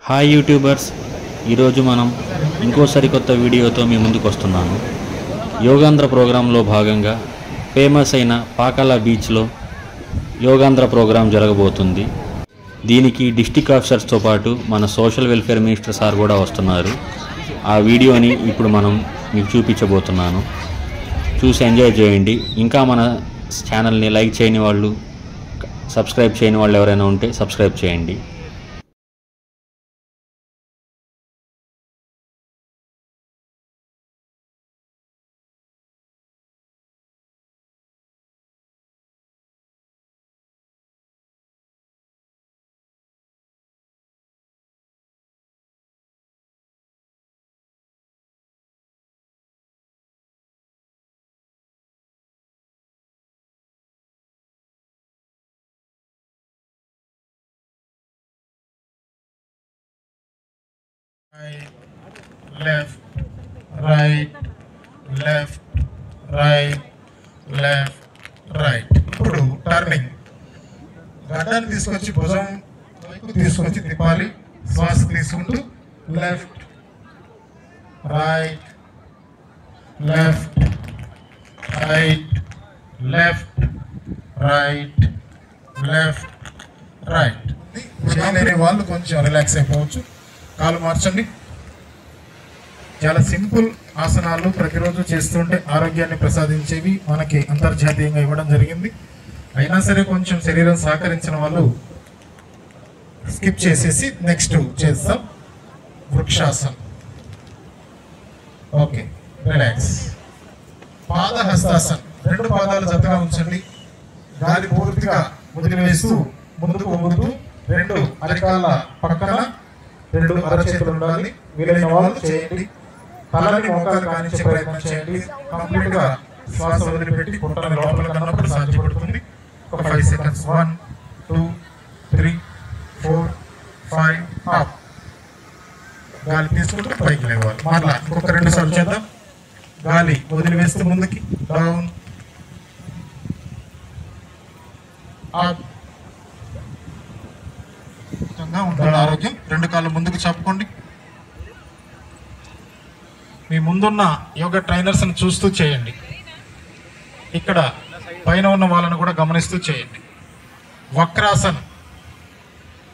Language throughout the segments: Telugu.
హాయ్ యూట్యూబర్స్, ఈరోజు మనం ఇంకో సరికొత్త వీడియోతో మీ ముందుకు వస్తున్నాను. యోగాంధ్ర ప్రోగ్రాంలో భాగంగా ఫేమస్ అయిన పాకాల బీచ్లో యోగాంధ్ర ప్రోగ్రాం జరగబోతుంది. దీనికి డిస్ట్రిక్ట్ ఆఫీసర్స్తో పాటు మన సోషల్ వెల్ఫేర్ మినిస్టర్ సార్ కూడా వస్తున్నారు. ఆ వీడియోని ఇప్పుడు మనం మీకు చూపించబోతున్నాను. చూసి ఎంజాయ్ చేయండి. ఇంకా మన ఛానల్ని లైక్ చేయని వాళ్ళు, సబ్స్క్రైబ్ చేయని వాళ్ళు ఎవరైనా ఉంటే సబ్స్క్రైబ్ చేయండి. Left, right, left, right, left, right. ఇప్పుడు టర్నింగ్. గడ్డాన్ని తీసుకొచ్చి భుజం వైపు తీసుకొచ్చి తిప్పాలి. శ్వాస తీసుకుంటూ left, right, left, right, left, right, left, right. చేయలేని వాళ్ళు కొంచెం రిలాక్స్ అయిపోవచ్చు. కాలు మార్చండి. చాలా సింపుల్ ఆసనాలు ప్రతిరోజు చేస్తుంటే ఆరోగ్యాన్ని ప్రసాదించేవి మనకి అంతర్జాతీయంగా ఇవ్వడం జరిగింది. అయినా సరే కొంచెం శరీరం సహకరించిన వాళ్ళు స్కిప్ చేసేసి నెక్స్ట్ చేస్తాం. వృక్షాసనం. Okay, relax. పాదహస్తాసనం. రెండు పాదాలు జతగా ఉంచండి. గాలి పూర్తిగా వదిలివేస్తూ ముందుకు వంగుతూ రెండు అరికాల పక్కన రెండు అరచేతులు ఉండాలి. వీలైన వాళ్ళు చేయండి. తలని మోకాలు కానించే ప్రయత్నం చేయండి. కంప్లీట్ గా శ్వాస వదిలిపెట్టి పొట్టని లోపల కన్నప్పుడు సాధ్యపడుతుంది. ఒక 5 seconds. 1 2 3 4 5 అప్. గాలి తీసుకుంటూ పైకి లేవాలి. మరలా ఇంకొక 2 సార్లు చేద్దాం. గాలి వదిలివేస్తూ ముందుకి డౌన్ అప్. ఉండాలి ఆరోగ్యం. రెండు కాళ్ళు ముందుకు చాపుకోండి. మీ ముందున్న యోగా ట్రైనర్స్ని చూస్తూ చేయండి. ఇక్కడ పైన ఉన్న వాళ్ళని కూడా గమనిస్తూ చేయండి. వక్రాసనం.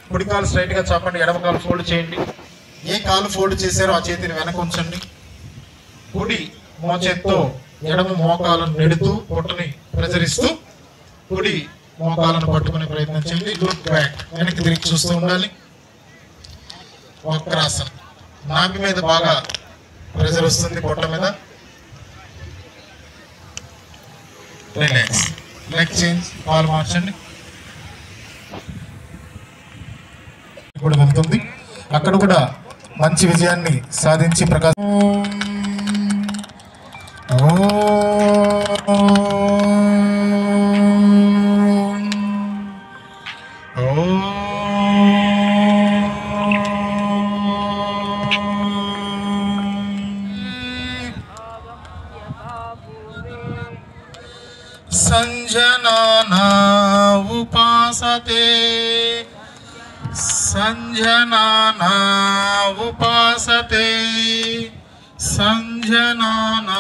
కుడి కాలు స్ట్రైట్గా చాపండి. ఎడమ కాలు ఫోల్డ్ చేయండి. ఏ కాలు ఫోల్డ్ చేశారో ఆ చేతిని వెనక ఉంచండి. కుడి మోచేత్తో ఎడమ మోకాలను నెడుతూ పొట్టని ప్రసరిస్తూ కుడి మోకాలను పట్టుకునే ప్రయత్నం చేయండి. Look back. వెనక్కి తిరిగి చూస్తూ ఉండాలి. వక్రాసనం. నాభి మీద బాగా ప్రెజర్ వస్తుంది, పొట్ట మీద. రిలాక్స్. Leg change. కాలు మార్చండి. ఇప్పుడు వెళ్తుంది. అక్కడ కూడా మంచి విజయాన్ని సాధించి ప్రకాశం. సంజనానా ఉపాసతే, సంజనానా ఉపాసతే, సంజనానా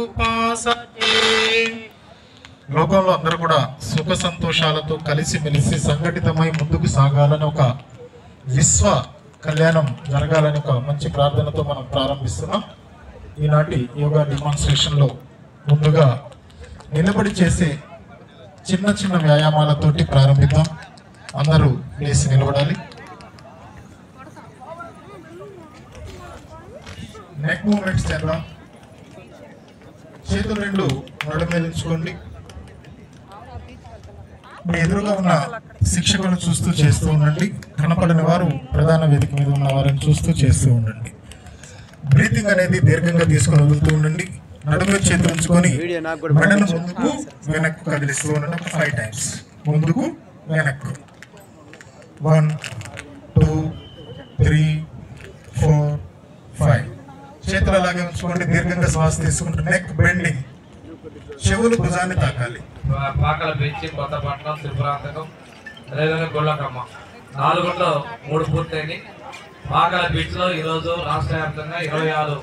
ఉపాసతే. లోకంలో అందరూ కూడా సుఖ సంతోషాలతో కలిసిమెలిసి సంఘటితమై ముందుకు సాగాలని, ఒక విశ్వ కళ్యాణం జరగాలని ఒక మంచి ప్రార్థనతో మనం ప్రారంభిస్తున్నాం. ఈనాటి యోగా డెమాన్స్ట్రేషన్లో ముందుగా నిలబడి చేసే చిన్న చిన్న వ్యాయామాలతోటి ప్రారంభిద్దాం. అందరూ లేచి నిలబడాలి. నెక్ మూమెంట్స్ చేద్దాం. చేతులు రెండు నడుము మీద ఉంచుకోండి. మీ ఎదురుగా ఉన్న శిక్షకులను చూస్తూ చేస్తూ ఉండండి. కనపడని వారు ప్రధాన వేదిక మీద ఉన్న వారిని చూస్తూ చేస్తూ ఉండండి. బ్రీతింగ్ అనేది దీర్ఘంగా తీసుకొని వదులుతూ ఉండండి. నడుము చేతులు ఉంచుకొని మెడను ముందుకు వెనక్కు కదిలిస్తూ ఉండండి. 5 times. ముందుకు వెనక్కు. 1 2 3 4 5. చేతులు అలాగే ఉంచుకోండి. దీర్ఘంగా శ్వాస తీసుకుంటూ నెక్ బెండింగ్. చెవులు భుజాన్ని తాకాలి. పాకల బీచ్, కొత్తపట్నం, త్రిపురాంతకం, అదేవిధంగా గొల్లకమ్మ నాలుగులో 3 పూర్తయినాయి. పాకాల బీచ్లో ఈరోజు రాష్ట్ర వ్యాప్తంగా 26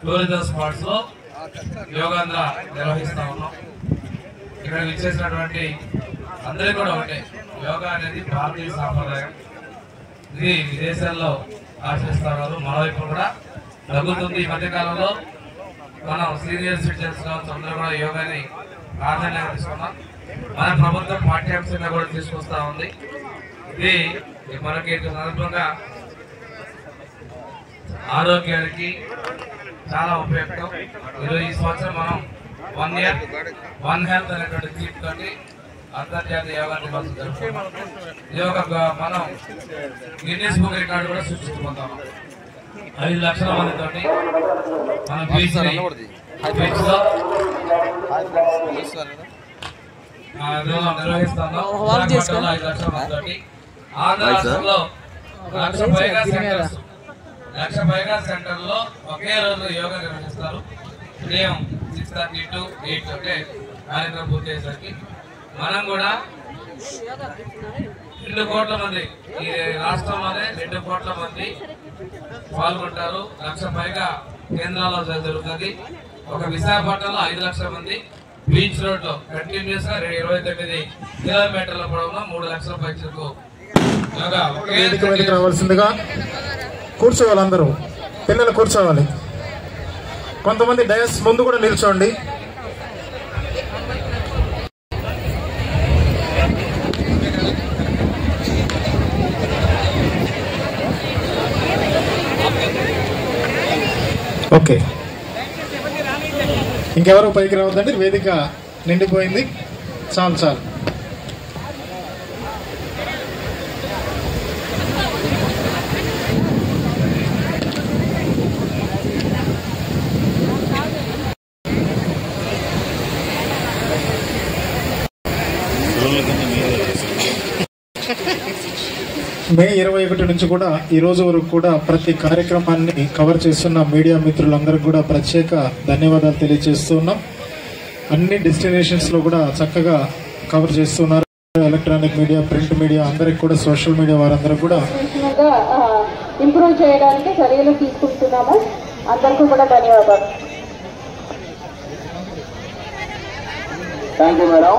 టూరిజం స్పాట్స్లో యోగాంధ్ర నిర్వహిస్తూ ఉన్నాం. ఇక్కడ విచ్చేసినటువంటి అందరికీ కూడా ఒకటే, యోగా అనేది భారతీయ సాంప్రదాయం. ఇది విదేశాల్లో ఆచరిస్తున్నారు. మరోవైపు కూడా తగ్గుతుంది. ఈ మధ్యకాలంలో మనం సీనియర్ సిటిజన్స్ కావచ్చు అందరూ కూడా యోగాని ప్రాధాన్యత తీసుకున్నాం. మన ప్రభుత్వం పాఠ్యాంశంగా కూడా తీసుకొస్తా ఉంది. ఇది మనకి సందర్భంగా ఆరోగ్యానికి చాలా ఉపయోగం. ఈ సంవత్సరం మనం 1 year 1 health అనేటువంటి థీమ్ తోటి అంతర్జాతీయ యోగా దివస్ జరుపుకుంటాం. యోగా మనం గిన్నెస్ బుక్ రికార్డు కూడా సృష్టించుకుంటాం. 5 లక్షల మందితోటి మనం బీచ్లో నిర్వహిస్తున్నాం. 5 లక్షల మందితోటి ఆంధ్ర రాష్ట్రంలో 1,00,000 పైగా సెంటర్లో ఒకే రోజు యోగా నిర్వహిస్తారు. ఉదయం 6:30 to 8 అంటే కార్యక్రమం పూర్తి అయ్యేసరికి మనం కూడా 2 కోట్ల మంది ఈ రాష్ట్రంలోనే 2 కోట్ల మంది పాల్గొంటారు. 1,00,000 పైగా కేంద్రాల్లో జరుగుతుంది. ఒక విశాఖపట్నంలో 5 లక్షల మంది బీచ్ రోడ్ లో కంటిన్యూస్ గా 29 కిలోమీటర్ల పొడవున 3 లక్షల పైచలకు రావాల్సిందిగా కూర్చోవాలి. అందరూ పిల్లలు కూర్చోవాలి. కొంతమంది డయస్ ముందు కూడా నిల్చోండి. ఓకే, ఇంకెవరు పైకి రావద్దండి. వేదిక నిండిపోయింది. చాలు చాలు. మే 21 నుంచి కూడా ఈ రోజు వరకు కూడా ప్రతి కార్యక్రమాన్ని కవర్ చేస్తున్న మీడియా మిత్రులందరికీ కూడా ప్రత్యేక ధన్యవాదాలు తెలియజేస్తున్నాం. అన్ని డెస్టినేషన్స్ లో కూడా చక్కగా కవర్ చేస్తున్నారు. ఎలక్ట్రానిక్ మీడియా, ప్రింట్ మీడియా అందరికి కూడా, సోషల్ మీడియా వారందరూ కూడా ఇంప్రూవ్ చేయడానికి చర్యలు తీసుకుంటున్నాము. అందరికీ కూడా ధన్యవాదాలు. Thank you madam.